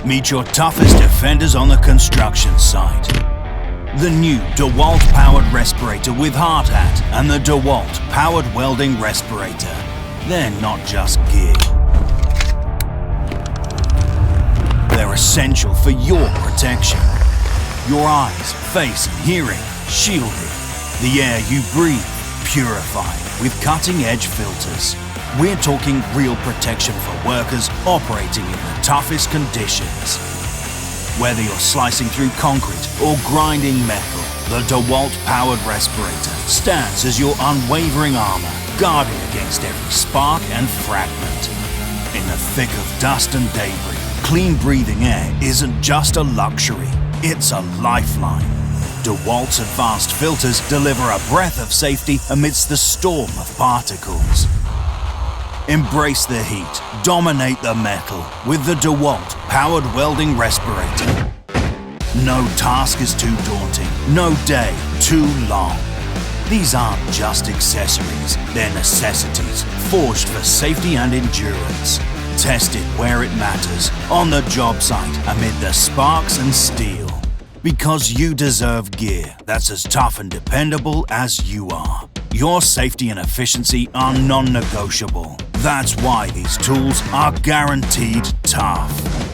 Meet your toughest defenders on the construction site. The new DEWALT Powered Respirator with hard hat and the DEWALT Powered Welding Respirator. They're not just gear. They're essential for your protection. Your eyes, face and hearing shielded. The air you breathe purified with cutting-edge filters. We're talking real protection for workers operating in the toughest conditions. Whether you're slicing through concrete or grinding metal, the DEWALT Powered Respirator stands as your unwavering armor, guarding against every spark and fragment. In the thick of dust and debris, clean breathing air isn't just a luxury, it's a lifeline. DEWALT's advanced filters deliver a breath of safety amidst the storm of particles. Embrace the heat, dominate the metal with the DEWALT Powered Welding Respirator. No task is too daunting, no day too long. These aren't just accessories, they're necessities, forged for safety and endurance. Tested where it matters, on the job site, amid the sparks and steel. Because you deserve gear that's as tough and dependable as you are. Your safety and efficiency are non-negotiable. That's why these tools are guaranteed tough.